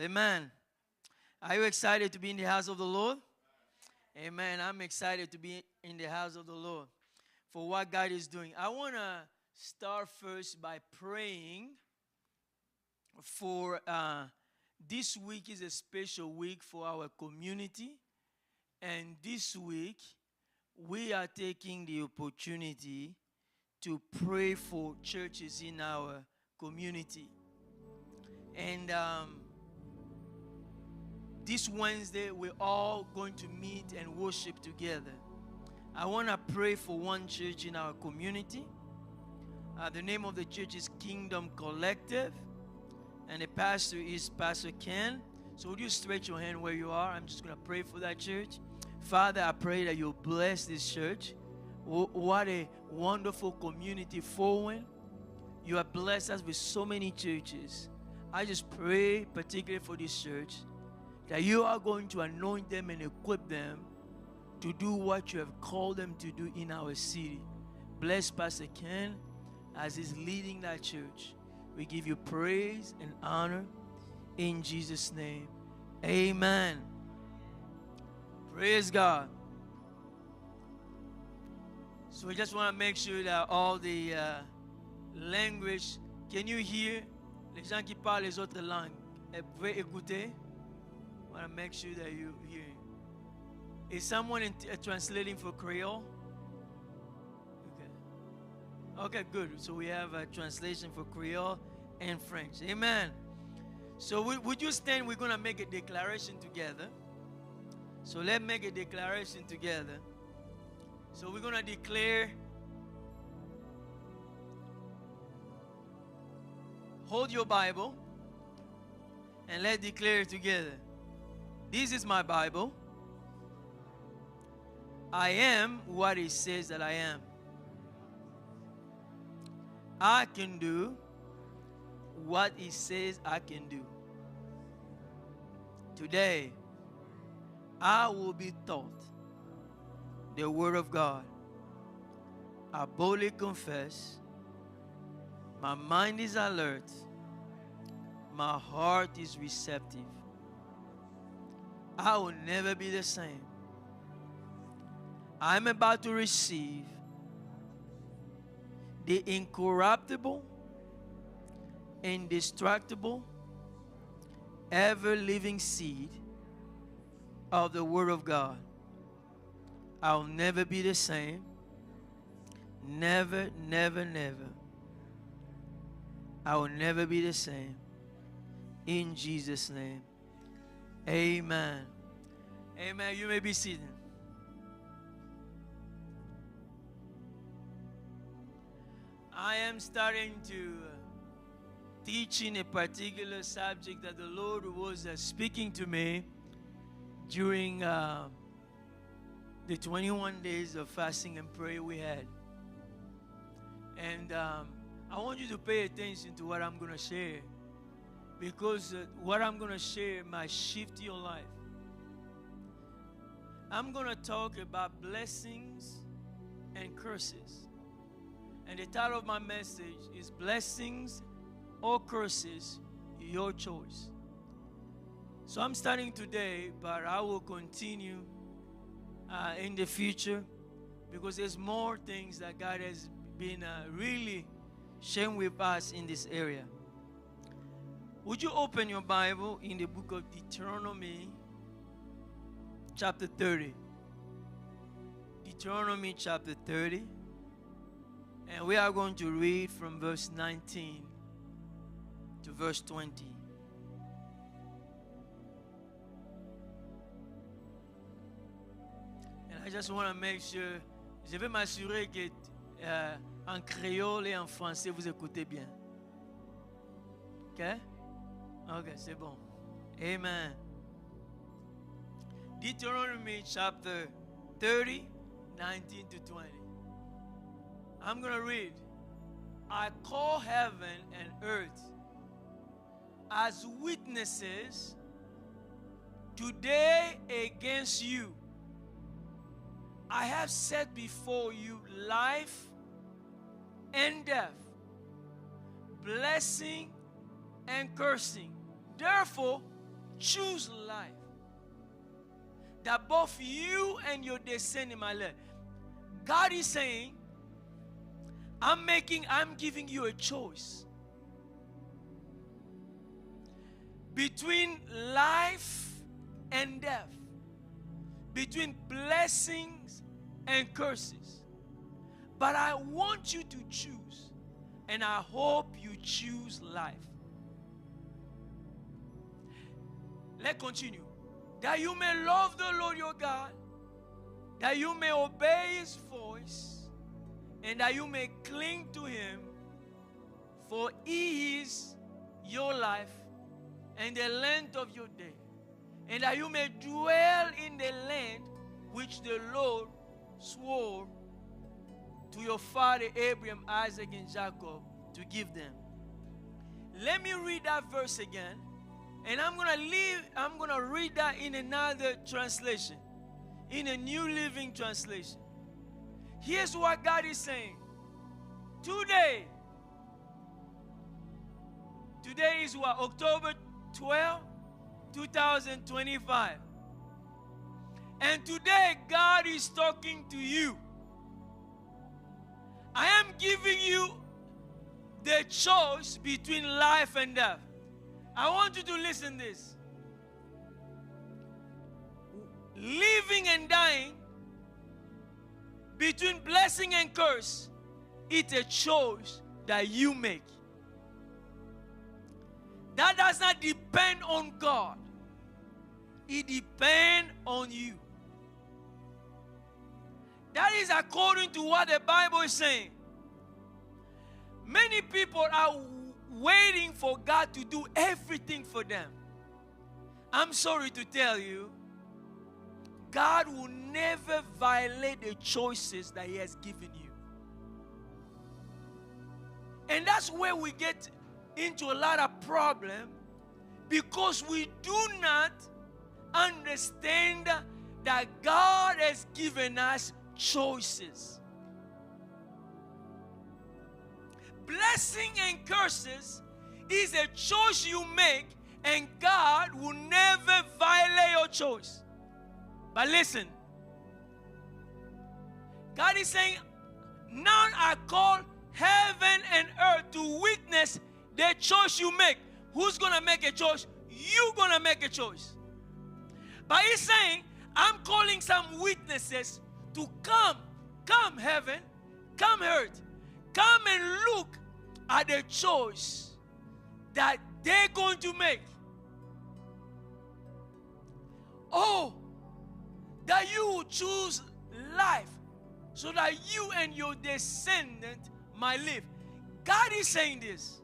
Amen. Are you excited to be in the house of the Lord? Amen. I'm excited to be in the house of the Lord for what God is doing. I want to start first by praying for this week is a special week for our community. And this week, we are taking the opportunity to pray for churches in our community. And this Wednesday, we're all going to meet and worship together. I want to pray for one church in our community. The name of the church is Kingdom Collective, and the pastor is Pastor Ken. So would you stretch your hand where you are? I'm just going to pray for that church. Father, I pray that you'll bless this church. What a wonderful community forward. You have blessed us with so many churches. I just pray particularly for this church that you are going to anoint them and equip them to do what you have called them to do in our city. Bless Pastor Ken as he's leading that church. We give you praise and honor in Jesus' name. Amen. Praise God. So we just want to make sure that all the language, can you hear les gens qui parlent les autres langues? Vous pouvez écouter? I want to make sure that you hear. Is someone translating for Creole? Okay, good. So we have a translation for Creole and French. Amen. So would you stand? We're going to make a declaration together. So let's make a declaration together. So we're going to declare. Hold your Bible and let's declare it together. This is my Bible. I am what it says that I am. I can do what it says I can do. Today, I will be taught the Word of God. I boldly confess. My mind is alert. My heart is receptive. I will never be the same. I'm about to receive the incorruptible, indestructible, ever-living seed of the Word of God. I'll never be the same. Never, never, never. I will never be the same. In Jesus' name. Amen. Amen. You may be seated. I am starting to teach in a particular subject that the Lord was speaking to me during the 21 days of fasting and prayer we had. And I want you to pay attention to what I'm going to share, because what I'm going to share might shift your life. I'm going to talk about blessings and curses. And the title of my message is Blessings or Curses, Your Choice. So I'm starting today, but I will continue in the future, because there's more things that God has been really sharing with us in this area. Would you open your Bible in the book of Deuteronomy chapter 30? Deuteronomy chapter 30. And we are going to read from verse 19 to verse 20. And I just want to make sure, je vais m'assurer que en créole et en français, vous écoutez bien. OK? OK, c'est bon. Amen. Deuteronomy chapter 30, 19 to 20. I'm going to read. I call heaven and earth as witnesses today against you. I have set before you life and death, blessing and cursing. Therefore, choose life. That both you and your descendant might live. God is saying, I'm giving you a choice between life and death, between blessings and curses. But I want you to choose, and I hope you choose life. Let's continue. That you may love the Lord your God, that you may obey His voice, and that you may cling to Him, for He is your life and the length of your day, and that you may dwell in the land which the Lord swore to your father Abraham, Isaac, and Jacob to give them. Let me read that verse again, and I'm gonna read that in another translation, in a New Living Translation. Here's what God is saying. Today is what? October 12, 2025. And today God is talking to you. I am giving you the choice between life and death. I want you to listen to this. Living and dying, between blessing and curse, it's a choice that you make. That does not depend on God. It depends on you. That is according to what the Bible is saying. Many people are waiting for God to do everything for them. I'm sorry to tell you, God will never violate the choices that He has given you. And that's where we get into a lot of problem, because we do not understand that God has given us choices. Blessing and curses is a choice you make, and God will never violate your choice. But listen, God is saying, now I call heaven and earth to witness the choice you make. Who's going to make a choice? You're going to make a choice. But He's saying, I'm calling some witnesses to come. Come, heaven. Come, earth. Come and look at the choice that they're going to make. Oh, that you will choose life so that you and your descendant might live. God is saying this.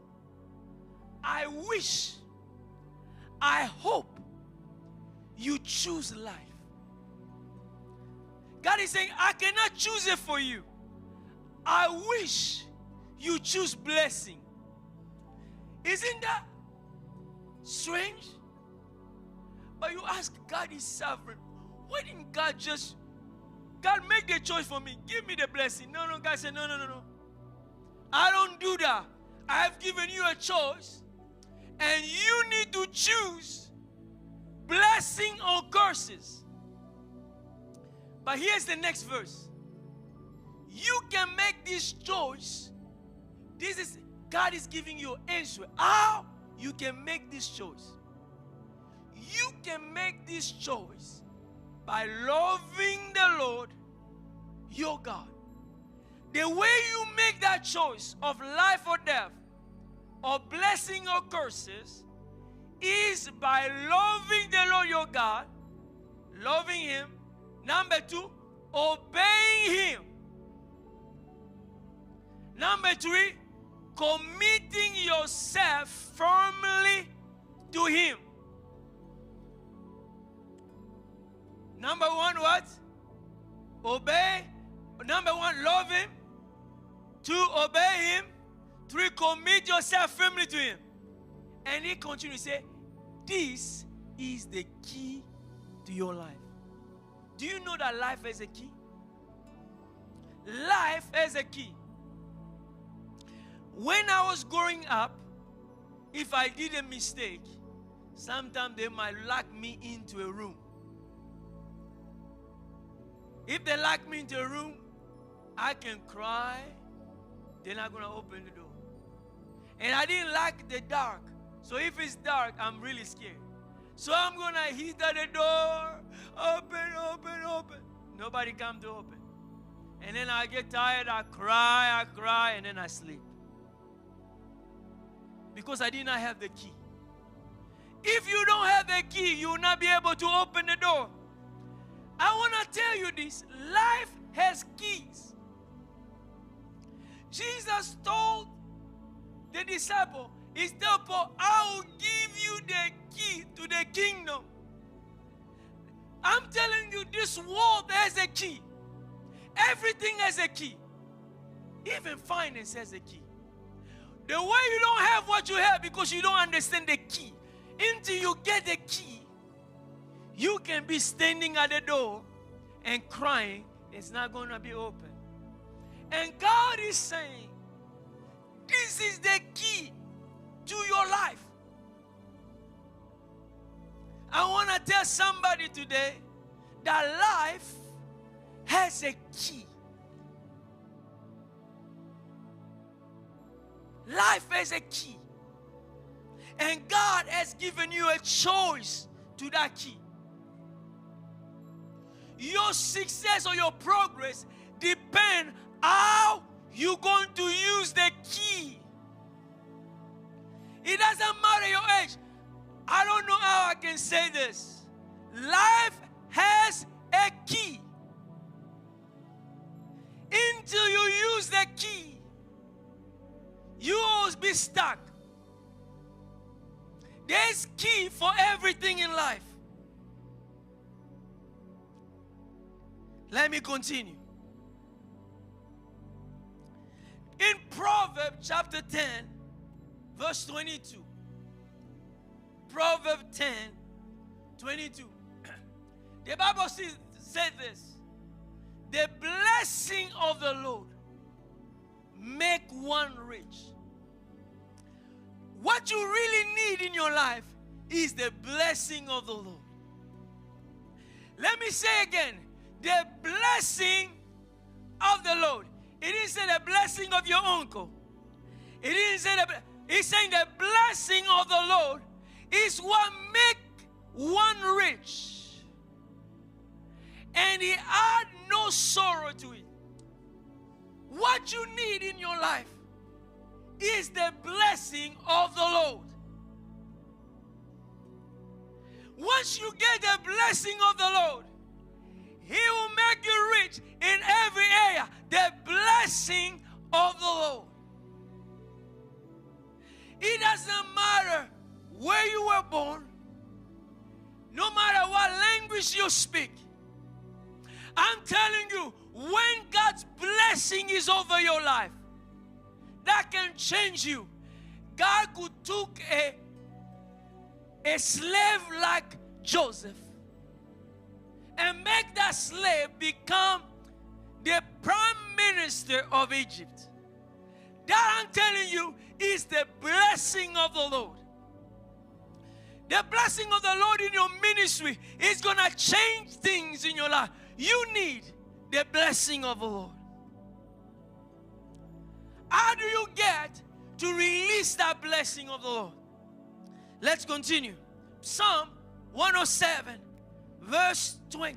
I wish, I hope you choose life. God is saying, I cannot choose it for you. I wish you choose blessing. Isn't that strange? But you ask, God is sovereign. Why didn't God make the choice for me? Give me the blessing. No, God said, no. I don't do that. I have given you a choice, and you need to choose blessing or curses. But here's the next verse. You can make this choice. God is giving you an answer. How you can make this choice? You can make this choice by loving the Lord your God. The way you make that choice of life or death, or blessing or curses, is by loving the Lord your God, loving Him. Number 2, obeying Him. Number 3, committing yourself firmly to Him. Number 1, what? Obey. Number 1, love Him. 2, obey Him. 3, commit yourself firmly to Him. And He continues to say, this is the key to your life. Do you know that life has a key? Life has a key. When I was growing up, if I did a mistake, sometimes they might lock me into a room. If they lock me into a room, I can cry. They're not going to open the door. And I didn't like the dark. So if it's dark, I'm really scared. So I'm going to hit at the door. Open, open, open. Nobody come to open. And then I get tired, I cry, and then I sleep. Because I did not have the key. If you don't have the key, you will not be able to open the door. I want to tell you this. Life has keys. Jesus told the disciple, therefore, I will give you the key to the kingdom. I'm telling you, this world has a key. Everything has a key. Even finance has a key. The way you don't have what you have because you don't understand the key. Until you get the key, you can be standing at the door and crying. It's not going to be open. And God is saying, this is the key to your life. I want to tell somebody today that life has a key. Life has a key. And God has given you a choice to that key. Your success or your progress depends how you're going to use the key. It doesn't matter your age. I don't know how I can say this. Life has a key. Until you use the key, you will be stuck. There's key for everything in life. Let me continue. In Proverbs chapter 10, verse 22. Proverbs 10, 22. The Bible says this. The blessing of the Lord make one rich. What you really need in your life is the blessing of the Lord. Let me say again, the blessing of the Lord. It didn't say the blessing of your uncle. It didn't say it's saying the blessing of the Lord is what make one rich. And he add no sorrow to it. What you need in your life is the blessing of the Lord. Once you get the blessing of the Lord, he will make you rich in every area. The blessing of the Lord. It doesn't matter where you were born, no matter what language you speak. I'm telling you, when God's blessing is over your life, that can change you. God could take a slave like Joseph and make that slave become the prime minister of Egypt. That, I'm telling you, is the blessing of the Lord. The blessing of the Lord in your ministry is going to change things in your life. You need the blessing of the Lord. How do you get to release that blessing of the Lord? Let's continue. Psalm 107, verse 20.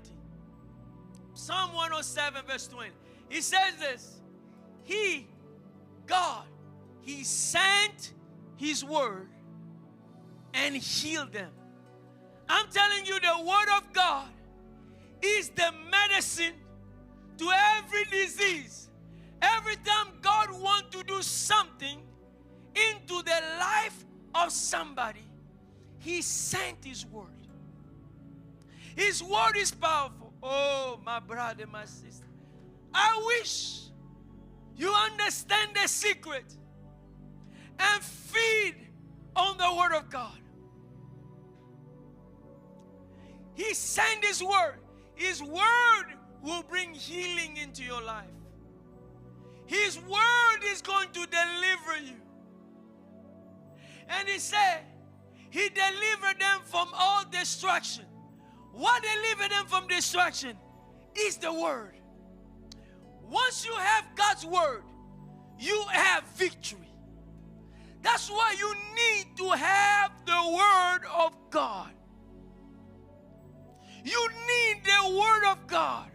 Psalm 107, verse 20. He says this. He, God, He sent His word and healed them. I'm telling you, the word of God is the medicine to every disease. Every time God wants to do something into the life of somebody, He sent His word. His word is powerful. Oh, my brother, my sister. I wish you understand the secret and feed on the word of God. He sent His word. His word will bring healing into your life. His word is going to deliver you. And He said, He delivered them from all destruction. What delivered them from destruction is the word. Once you have God's word, you have victory. That's why you need to have the word of God. You need the word of God.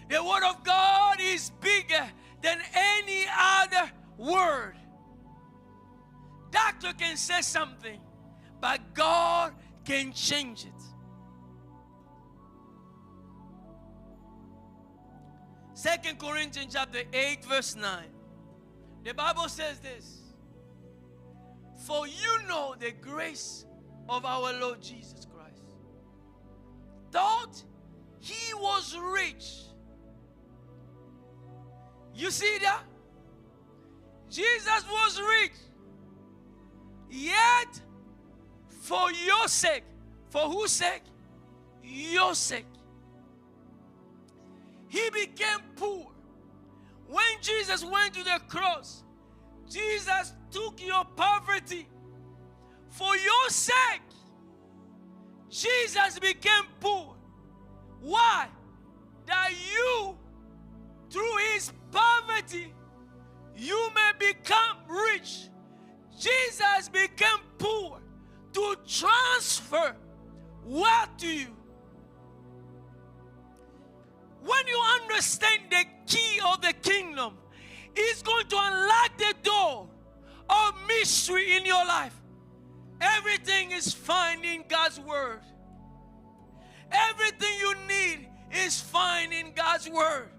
The word of God is bigger than any other word. Doctor can say something, but God can change it. 2 Corinthians chapter 8 verse 9. The Bible says this. For you know the grace of our Lord Jesus Christ. Thought he was rich. You see that? Jesus was rich. Yet, for your sake. For whose sake? Your sake. He became poor. When Jesus went to the cross, Jesus took your poverty. For your sake, Jesus became poor. Why? That you, through his poverty, you may become rich. Jesus became poor to transfer wealth to you. When you understand the key of the kingdom, it's going to unlock the door of mystery in your life. Everything is found in God's word. Everything you need is found in God's word.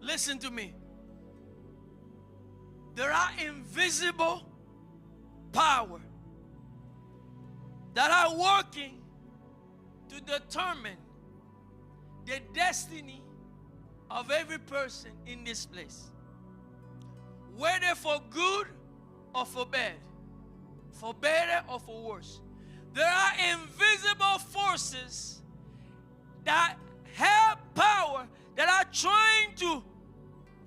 Listen to me. There are invisible power that are working to determine the destiny of every person in this place, whether for good or for bad, for better or for worse. There are invisible forces that have power that are trying to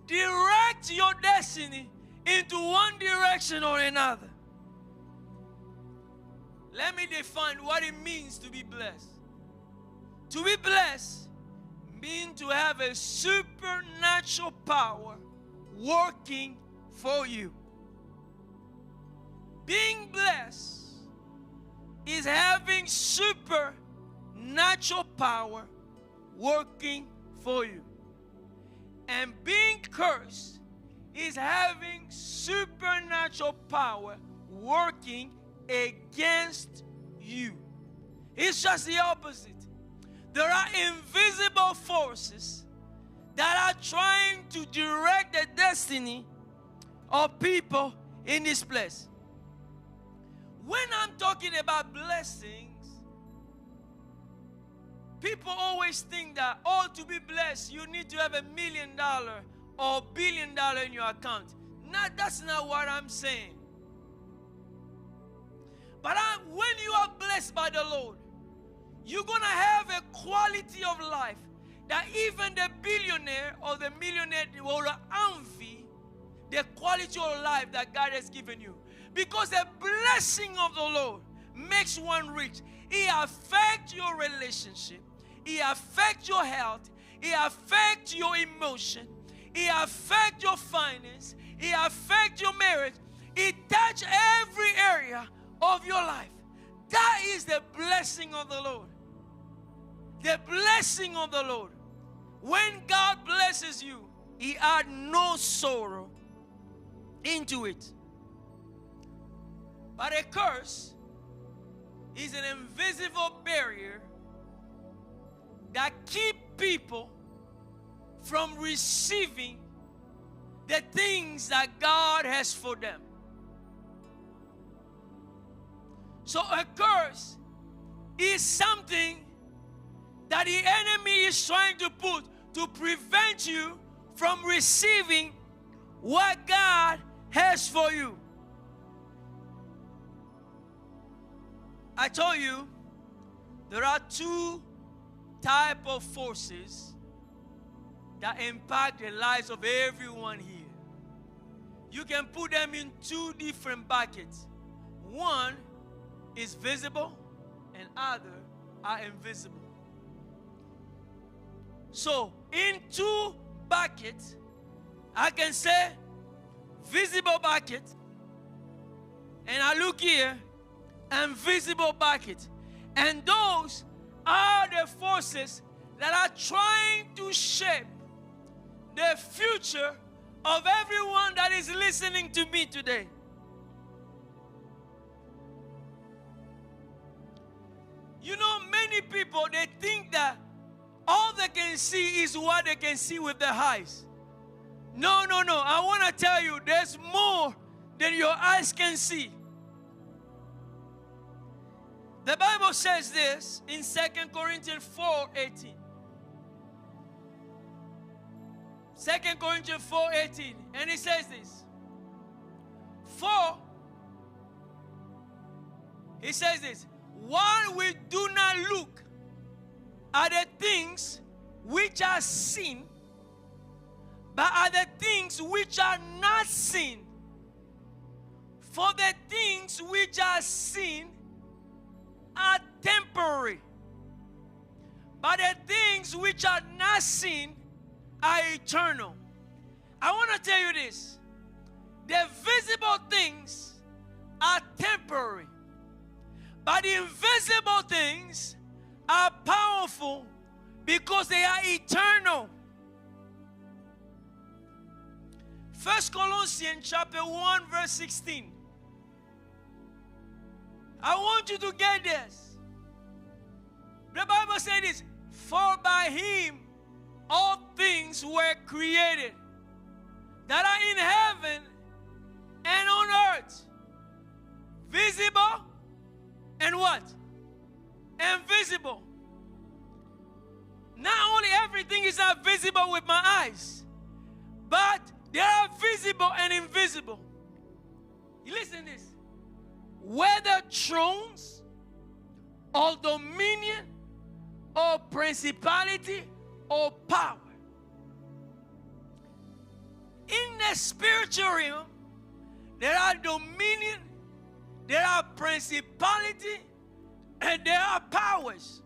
direct your destiny into one direction or another. Let me define what it means to be blessed. To be blessed means to have a supernatural power working for you. Being blessed is having supernatural power working for you. And being cursed is having supernatural power working against you. It's just the opposite. There are invisible forces that are trying to direct the destiny of people in this place. When I'm talking about blessings, people always think that, oh, to be blessed, you need to have $1 million or $1 billion in your account. No, that's not what I'm saying. But when you are blessed by the Lord, you're going to have a quality of life that even the billionaire or the millionaire will envy the quality of life that God has given you. Because the blessing of the Lord makes one rich. It affects your relationship. It affects your health. It affects your emotion. It affects your finance. It affects your marriage. It touches every area of your life. That is the blessing of the Lord. The blessing of the Lord. When God blesses you, He adds no sorrow into it. But a curse is an invisible barrier that keeps people from receiving the things that God has for them. So a curse is something that the enemy is trying to put to prevent you from receiving what God has for you. I told you there are two types of forces that impact the lives of everyone here. you can put them in two different buckets. One is visible and other are invisible. So in two buckets, I can say visible bucket, and I look here, invisible bucket. And those are the forces that are trying to shape the future of everyone that is listening to me today. You know, many people, they think that all they can see is what they can see with their eyes. No. I want to tell you, there's more than your eyes can see. The Bible says this in 2 Corinthians 4:18. 2 Corinthians 4:18. And it says this. It says this. While we do not look at the things which are seen, but at the things which are not seen. For the things which are seen are temporary, but the things which are not seen are eternal. I want to tell you this. The visible things are temporary, but the invisible things are powerful because they are eternal. 1 Corinthians chapter 1 verse 16. I want you to get this. The Bible says this. For by him all things were created that are in heaven and on earth. Visible and what? Invisible. Not only everything is not visible with my eyes, but they are visible and invisible. You listen to this. Whether thrones or dominion or principality or power. In the spiritual realm, there are dominion, there are principality, and there are powers.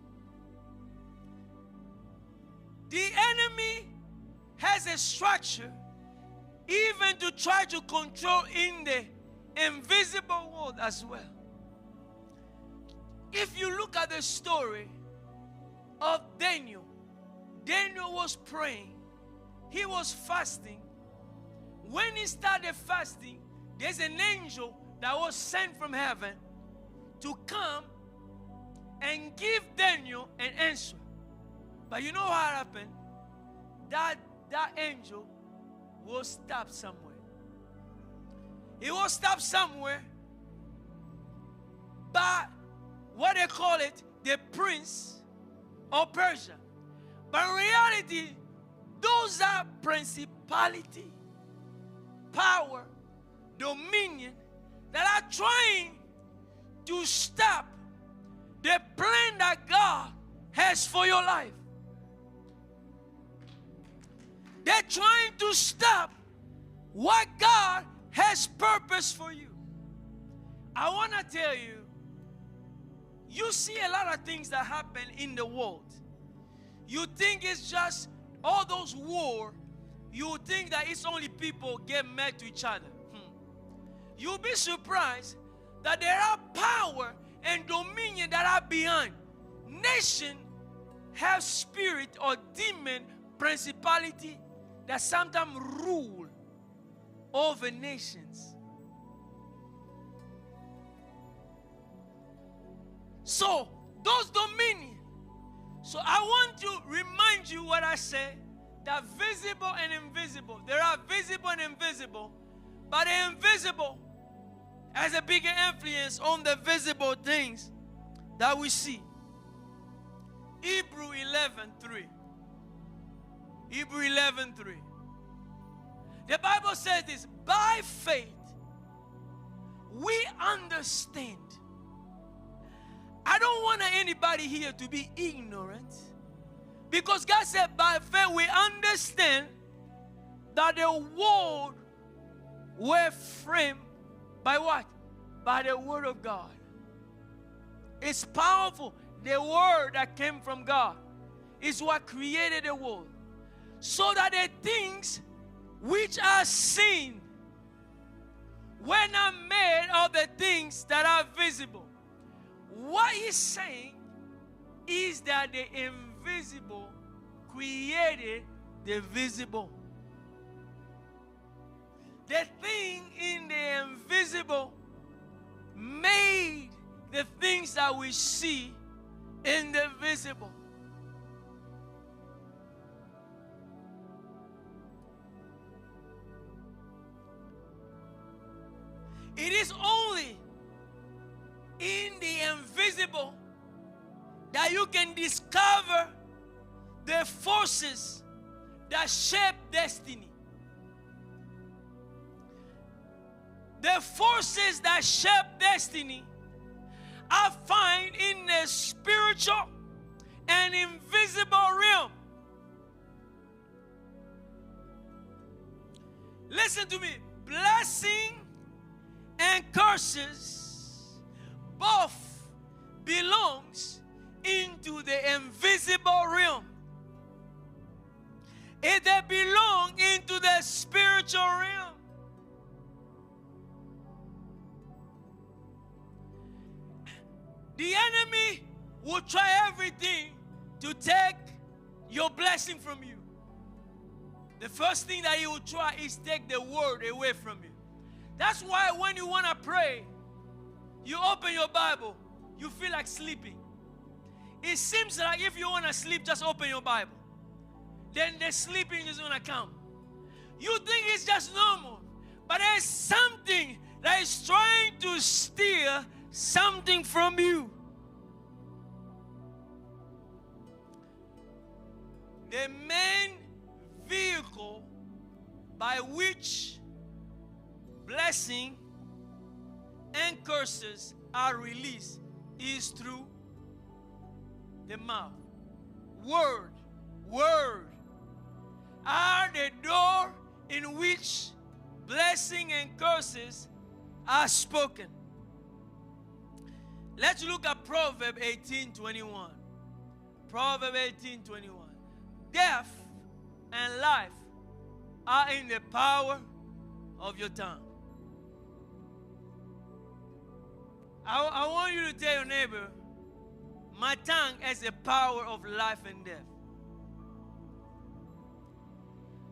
The enemy has a structure even to try to control in the invisible world as well. If you look at the story of Daniel, Daniel was praying. He was fasting. When he started fasting, there's an angel that was sent from heaven to come and give Daniel an answer. But you know what happened? That angel was stopped somewhere. He was stopped somewhere by what they call it, the prince of Persia. But in reality, those are principality, power, dominion that are trying to stop the plan that God has for your life. They're trying to stop what God has purpose for you. I want to tell you, you see a lot of things that happen in the world. You think it's just all those wars. You think that it's only people get mad to each other. You'll be surprised that there are power and dominion that are behind. Nations have spirit or demon principality that sometimes rule over nations. So, those dominion. So I want to remind you what I said, that visible and invisible. There are visible and invisible, but the invisible has a bigger influence on the visible things that we see. Hebrew 11:3. Hebrew 11:3. The Bible says this, by faith we understand. I don't want anybody here to be ignorant, because God said by faith we understand that the world were framed by what? By the Word of God. It's powerful. The Word that came from God is what created the world. So that the things which are seen were not made of the things that are visible. What he's saying is that the invisible created the visible. The thing in the invisible made the things that we see in the visible. It is only in the invisible that you can discover the forces that shape destiny. The forces that shape destiny are found in the spiritual and invisible realm. Listen to me. Blessing and curses both belongs into the invisible realm. If they belong into the spiritual realm. The enemy will try everything to take your blessing from you. The first thing that he will try is take the word away from you. That's why when you want to pray, you open your Bible, you feel like sleeping. It seems like if you want to sleep, just open your Bible. Then the sleeping is going to come. You think it's just normal, but there's something that is trying to steal something from you. The main vehicle by which blessing and curses are released is through the mouth. Word are the door in which blessing and curses are spoken. Let's look at Proverbs 18:21. Proverbs 18:21. Death and life are in the power of your tongue. I want you to tell your neighbor, my tongue has the power of life and death.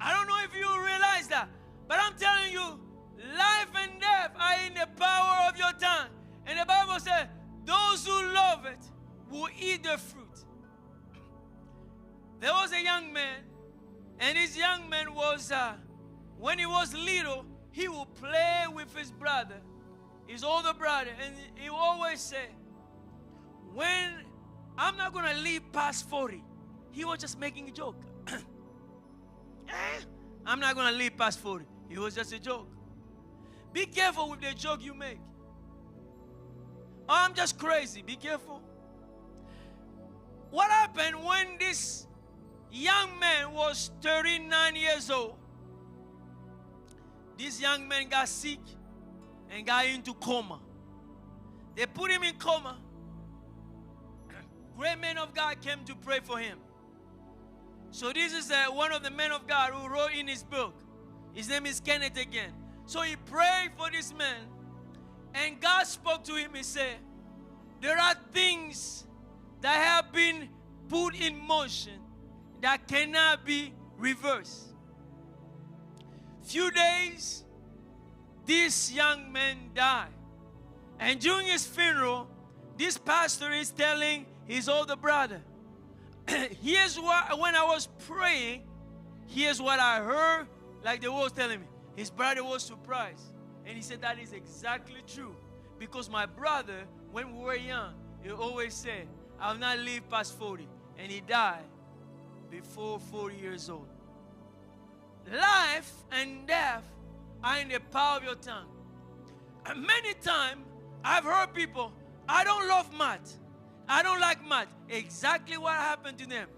I don't know if you realize that, but I'm telling you, life and death are in the power of your tongue. And the Bible says, those who love it will eat the fruit. There was a young man, and this young man was, when he was little, he would play with his brother, his older brother, and he would always say, when I'm not going to live past 40, he was just making a joke. I'm not going to live past 40. It was just a joke. Be careful with the joke you make. Oh, I'm just crazy. Be careful. What happened when this young man was 39 years old? This young man got sick and got into coma. They put him in coma. Great men of God came to pray for him. So this is one of the men of God who wrote in his book. His name is Kenneth again. So he prayed for this man, and God spoke to him. He said, there are things that have been put in motion that cannot be reversed. Few days, this young man died. And during his funeral, this pastor is telling his older brother, here's what, when I was praying, here's what I heard, like the was telling me. His brother was surprised. And he said, that is exactly true. Because my brother, when we were young, he always said, I'll not live past 40. And he died before 40 years old. Life and death are in the power of your tongue. And many times, I've heard people, I don't love math. I don't like math. Exactly what happened to them.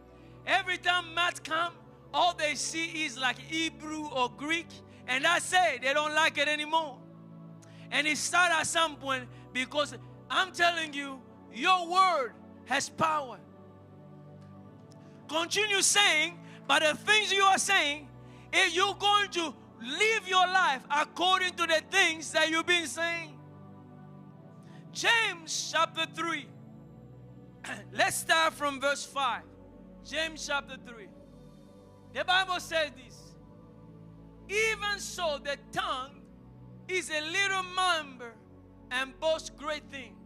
Every time math comes, all they see is like Hebrew or Greek, And that's it. They don't like it anymore. And it started at some point because I'm telling you, your word has power. Continue saying, but the things you are saying, if you're going to live your life according to the things that you've been saying. James chapter 3. Let's start from verse 5. James chapter 3. The Bible says this. Even so, the tongue is a little member and boasts great things.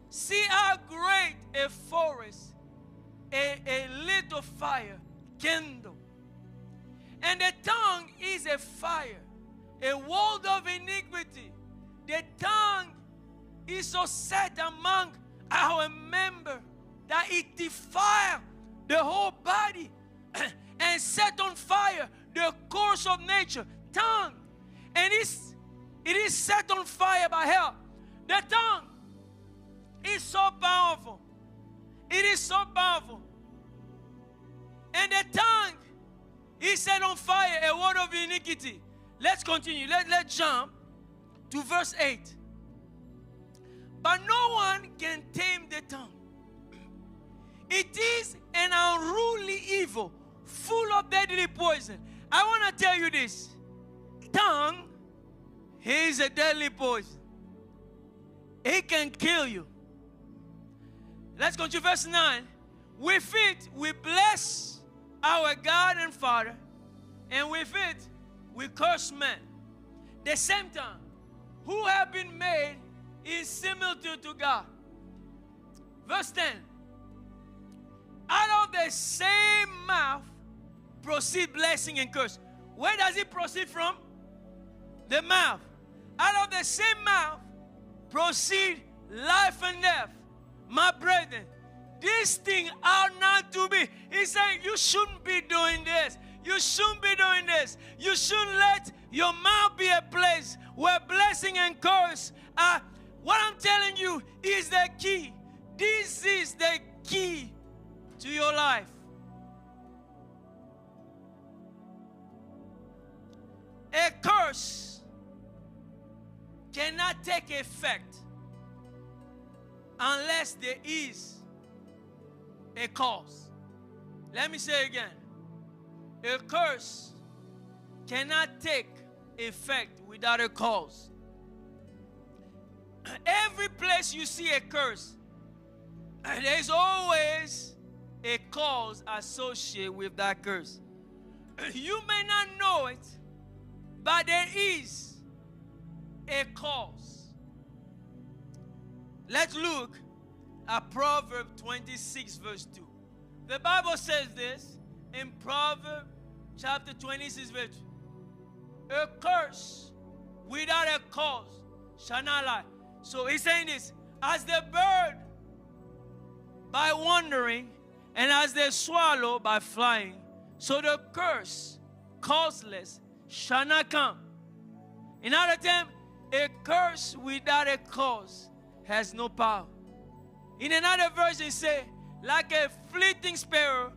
See how great a forest a little fire kindle. And the tongue is a fire, a world of iniquity. The tongue is so set among our member that it defiles the whole body and set on fire the course of nature. Tongue. And it is set on fire by hell. The tongue is so powerful. It is so powerful. And the tongue is set on fire, a word of iniquity. Let's continue. Let's jump to verse 8. But no one can tame the tongue. It is an unruly evil, full of deadly poison. I want to tell you this. Tongue is a deadly poison. It can kill you. Let's go to verse 9. With it, we bless our God and Father, and with it, we curse men. The same time, who have been made is similitude to God. Verse 10. Out of the same mouth proceed blessing and curse. Where does it proceed from? The mouth. Out of the same mouth proceed life and death. My brethren, this thing ought not to be. He's saying you shouldn't be doing this. You shouldn't be doing this. You shouldn't let your mouth be a place where blessing and curse are. What I'm telling you is the key. This is the key to your life. A curse cannot take effect unless there is a cause. Let me say again. A curse cannot take effect without a cause. Every place you see a curse, there's always a cause associated with that curse. You may not know it, but there is a cause. Let's look at Proverbs 26 verse 2. The Bible says this in Proverbs chapter 26 verse 2. A curse without a cause shall not lie. So he's saying this, as the bird by wandering, and as the swallow by flying, so the curse, causeless, shall not come. In other terms, a curse without a cause has no power. In another verse, it says, like a fleeting sparrow,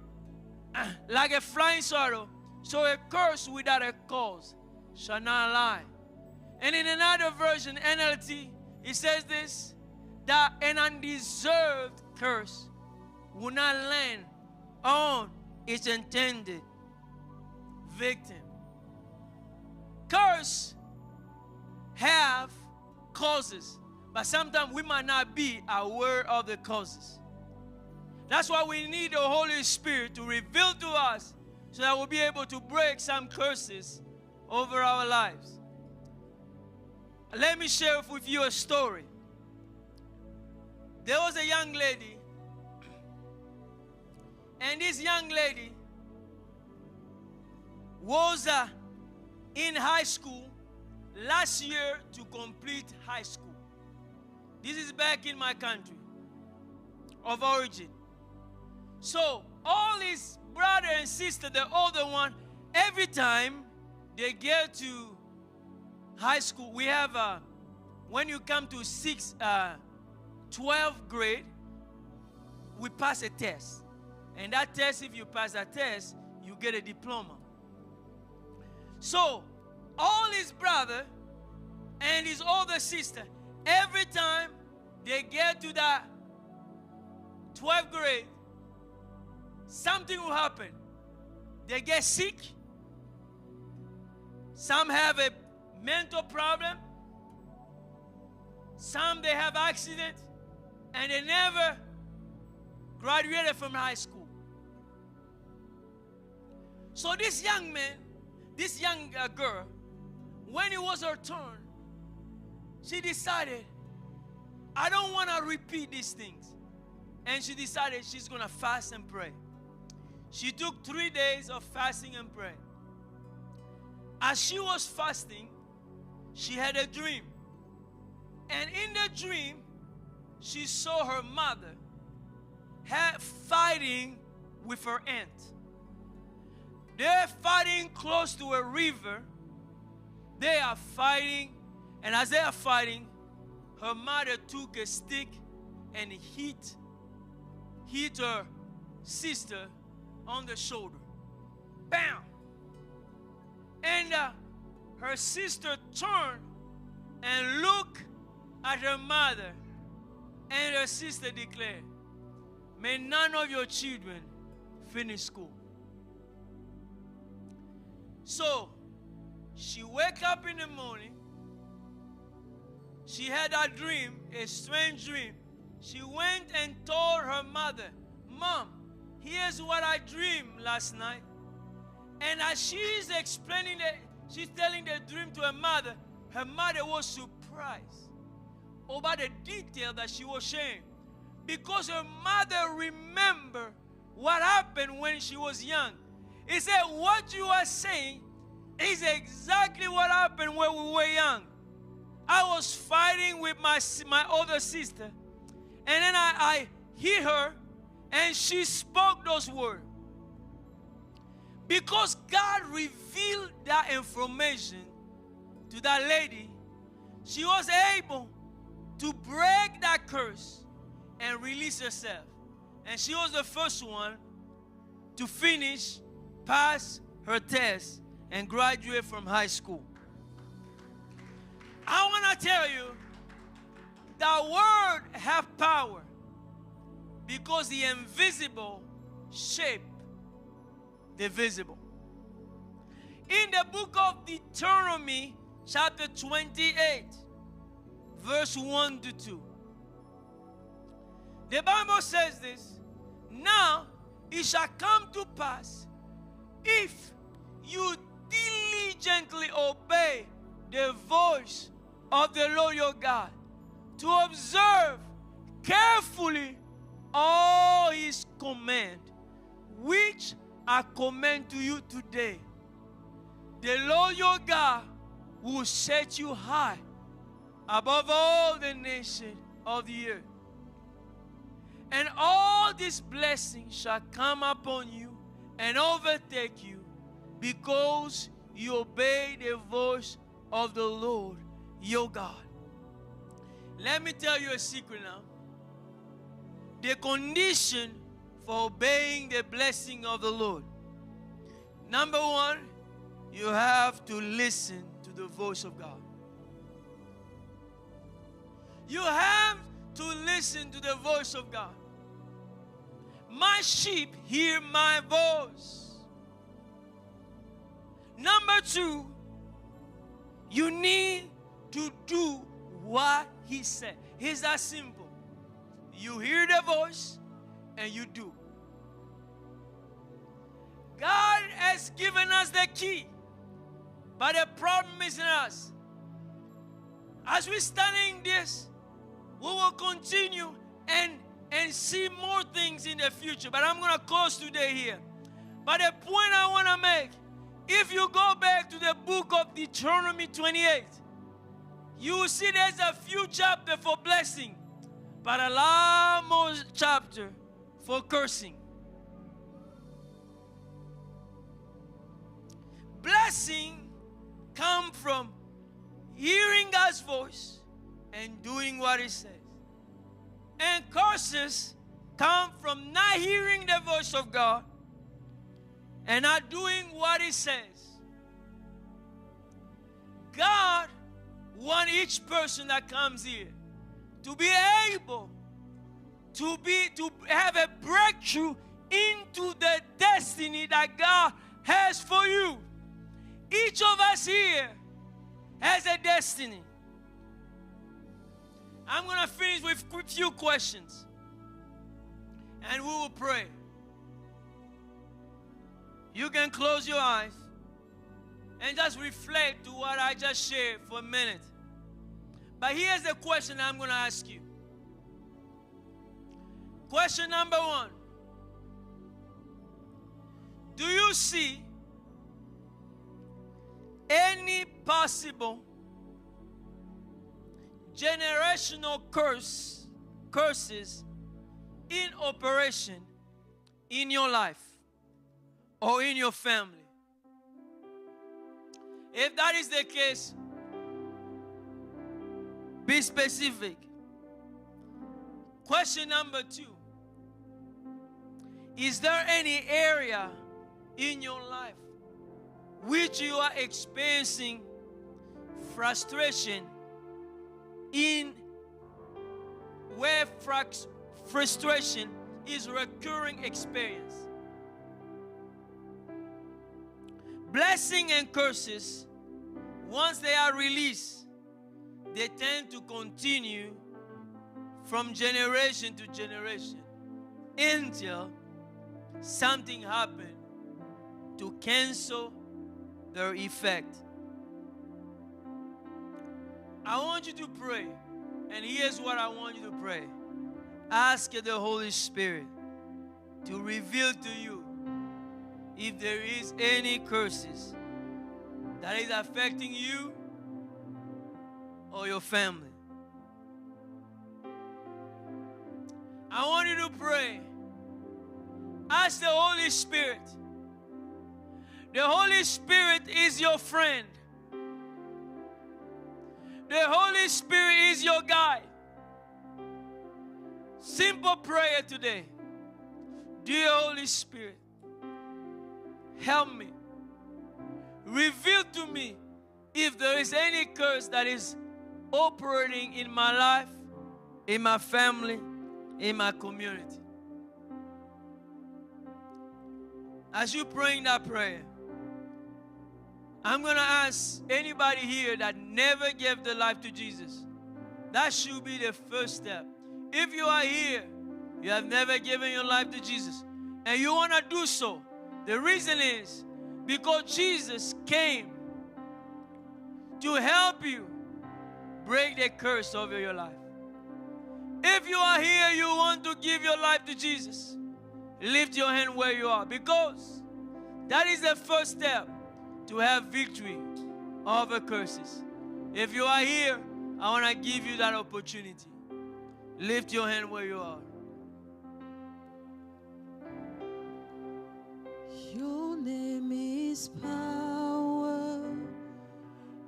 like a flying swallow, so a curse without a cause shall not lie. And in another version, NLT, it says this, that an undeserved curse will not land on its intended victim. Curse have causes, but sometimes we might not be aware of the causes. That's why we need the Holy Spirit to reveal to us so that we'll be able to break some curses over our lives. Let me share with you a story. There was a young lady, and this young lady was in high school last year to complete high school. This is back in my country of origin. So all his brother and sister, the older one, every time they get to high school, we have when you come to 12th grade, we pass a test. And that test, if you pass that test, you get a diploma. So all his brother and his older sister, every time they get to the 12th grade, something will happen. They get sick. Some have a mental problem. Some they have accidents, and they never graduated from high school. So this young man, this young girl, when it was her turn, she decided, I don't want to repeat these things. And she decided she's going to fast and pray. She took 3 days of fasting and praying. As she was fasting, she had a dream. And in the dream, she saw her mother fighting with her aunt. They're fighting close to a river. They are fighting, and as they are fighting, her mother took a stick and hit her sister on the shoulder. Bam! And her sister turned and looked at her mother, and her sister declared, may none of your children finish school. So, she woke up in the morning. She had a dream, a strange dream. She went and told her mother, Mom, here's what I dreamed last night. And as she's explaining it, she's telling the dream to her mother was surprised over the detail that she was sharing. Because her mother remembered what happened when she was young. He said, what you are saying is exactly what happened when we were young. I was fighting with my older sister, and then I hit her, and she spoke those words. Because God revealed that information to that lady, she was able to break that curse and release herself. And she was the first one to pass her test, and graduate from high school. I want to tell you, the word has power because the invisible shape the visible. In the book of Deuteronomy, chapter 28, verse 1 to 2, the Bible says this, now it shall come to pass, if you diligently obey the voice of the Lord your God, to observe carefully all his command, which I command to you today, the Lord your God will set you high above all the nations of the earth. And all these blessings shall come upon you and overtake you, because you obey the voice of the Lord your God. Let me tell you a secret now. The condition for obeying the blessing of the Lord. Number one, you have to listen to the voice of God. You have to listen to the voice of God. My sheep hear my voice. Number two, you need to do what he said. It's that simple. You hear the voice and you do. God has given us the key, but the problem is in us. As we're studying this, we will continue and see more things in the future. But I'm going to close today here. But the point I want to make, if you go back to the book of Deuteronomy 28, you will see there's a few chapters for blessing, but a lot more chapter for cursing. Blessing comes from hearing God's voice and doing what he says. And curses come from not hearing the voice of God and not doing what he says. God wants each person that comes here to be able to have a breakthrough into the destiny that God has for you. Each of us here has a destiny. I'm going to finish with a few questions, and we will pray. You can close your eyes and just reflect to what I just shared for a minute. But here's the question I'm going to ask you. Question number 1. Do you see any possible generational curses in operation in your life or in your family? If that is the case, be specific. Question number 2. Is there any area in your life which you are experiencing frustration in, where frustration is a recurring experience? Blessing and curses, once they are released, they tend to continue from generation to generation until something happens to cancel their effect. I want you to pray, and here's what I want you to pray. Ask the Holy Spirit to reveal to you if there is any curses that is affecting you or your family. I want you to pray. Ask the Holy Spirit. The Holy Spirit is your friend. The Holy Spirit is your guide. Simple prayer today. Dear Holy Spirit, help me. Reveal to me if there is any curse that is operating in my life, in my family, in my community. As you praying that prayer, I'm going to ask anybody here that never gave their life to Jesus. That should be the first step. If you are here, you have never given your life to Jesus, and you want to do so, the reason is because Jesus came to help you break the curse over your life. If you are here, you want to give your life to Jesus, lift your hand where you are, because that is the first step to have victory over curses. If you are here, I want to give you that opportunity. Lift your hand where you are. Your name is power.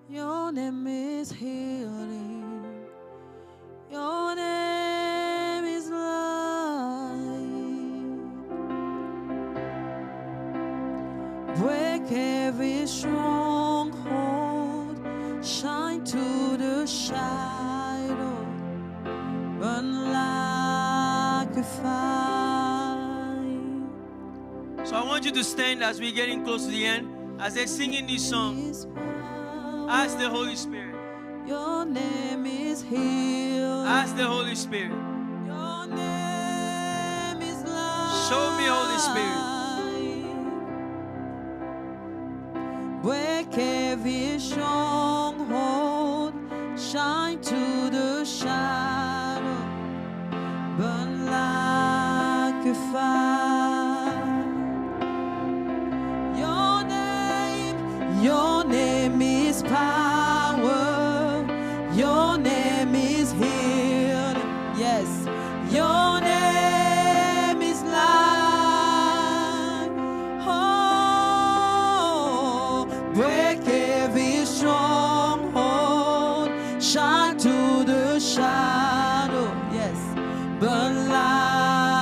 Your name is healing. Your name is light. Break every stronghold. Shine to the shadow. Burn like a fire. So I want you to stand as we're getting close to the end. As they're singing this song, ask the Holy Spirit. Your name is healed. Ask the Holy Spirit. Your name is light. Show me, Holy Spirit. Break every stronghold. Shine to the shadow. Burn like a fire. Your name is power. Your name is healing. Yes. Your name is light. Oh, break every stronghold. Shine to the shadow. Yes. Burn light.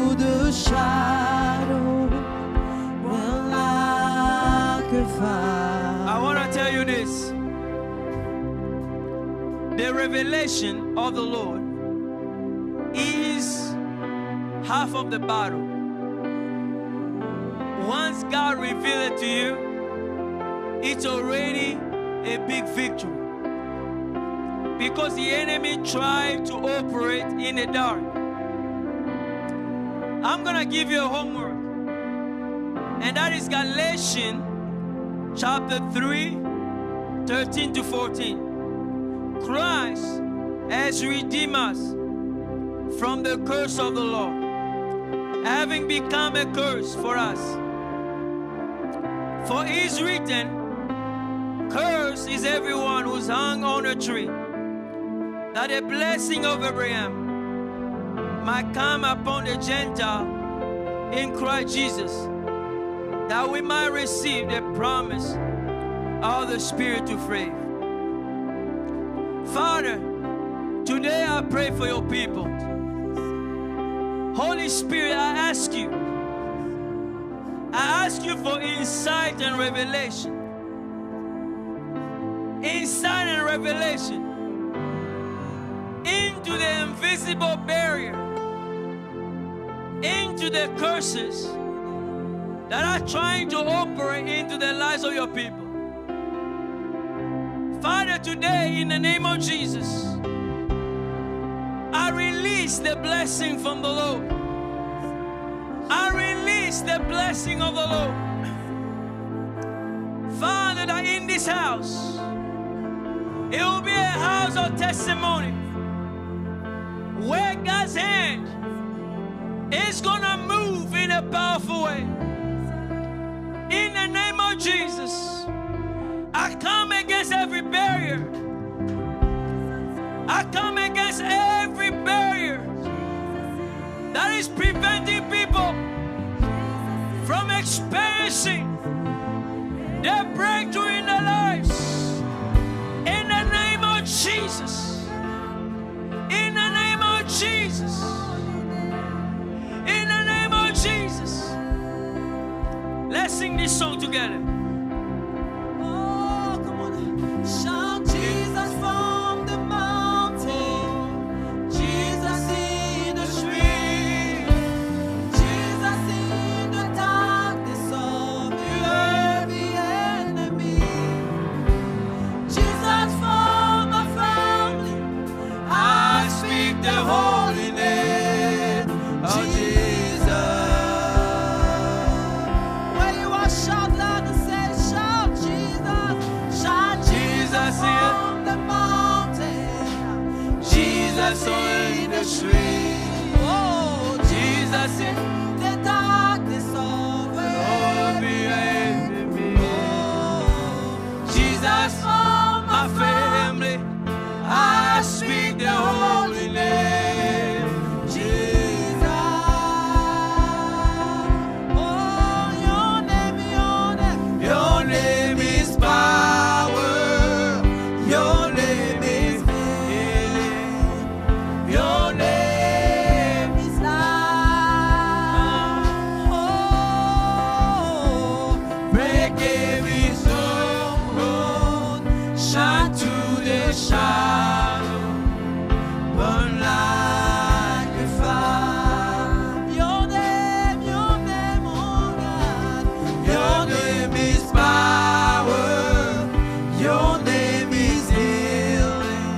the shadow burn like a fire. I want to tell you this. The revelation of the Lord is half of the battle. Once God revealed it to you, it's already a big victory. Because the enemy tried to operate in the dark. I'm going to give you a homework. And that is Galatians chapter 3, 13 to 14. Christ has redeemed us from the curse of the law, having become a curse for us. For it is written, cursed is everyone who's hung on a tree, that the blessing of Abraham might come upon the Gentile in Christ Jesus, that we might receive the promise of the Spirit to faith. Father, today I pray for your people. Holy Spirit, I ask you for insight and revelation. Insight and revelation into the invisible barrier, into the curses that are trying to operate into the lives of your people. Father, today in the name of Jesus, I release the blessing from the Lord. I release the blessing of the Lord. Father, that in this house, it will be a house of testimony, where God's hand is going to move in a powerful way. In the name of Jesus, I come against every barrier. I come against every barrier that is preventing people from experiencing their breakthrough in their lives. In the name of Jesus. In the name of Jesus. In the name of Jesus. Let's sing this song together. Oh, come on. Shout Jesus from the mountain. Jesus in the street. Jesus in the darkness of every enemy. Jesus for my family. I speak the holy name of Jesus. Where you are, shout loud and say, shout Jesus. Shout Jesus from the mountain. Jesus in the street. Oh, Jesus in the darkness of every enemy. Oh, Jesus for my family. I speak the holy name, Jesus. Oh, your name, your name is power. Your name is healing. Your name is life. Oh, break every stronghold, shine to the shadow, burn like a fire. Your name, oh God. Your name is power. Your name is healing.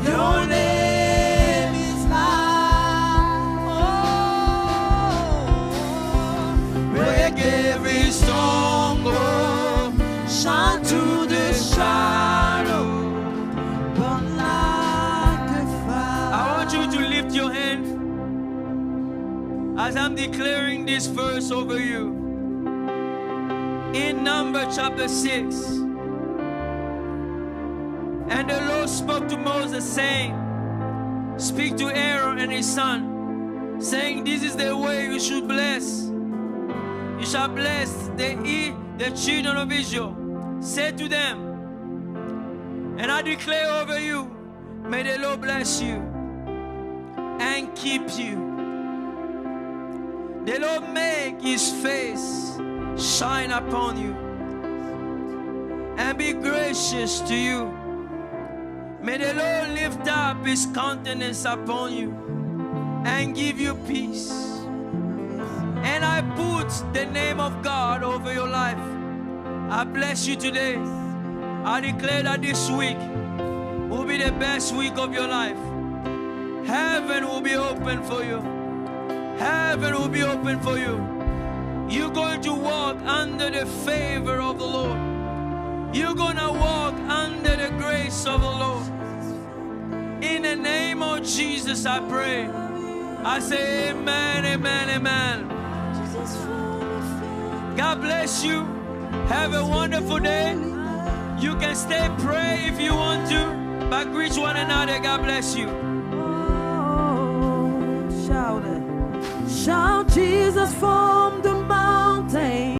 Your name is life. Oh, break every stronghold, shine to the shadow, burn like a fire. I want you to lift your hand as I'm declaring this verse over you. In Numbers chapter 6. And the Lord spoke to Moses, saying, speak to Aaron and his son, saying, this is the way you should bless. You shall bless the children of Israel. Say to them, and I declare over you, may the Lord bless you and keep you. The Lord make his face shine upon you and be gracious to you. May the Lord lift up his countenance upon you and give you peace. And I put the name of God over your life. I bless you today. I declare that this week will be the best week of your life. Heaven will be open for you. Heaven will be open for you. You're going to walk under the favor of the Lord. You're going to walk under the grace of the Lord. In the name of Jesus, I pray. I say amen, amen, amen. God bless you. Have a wonderful day. You can stay pray if you want to, but greet one another. God bless you. Oh, shout it. Shout Jesus for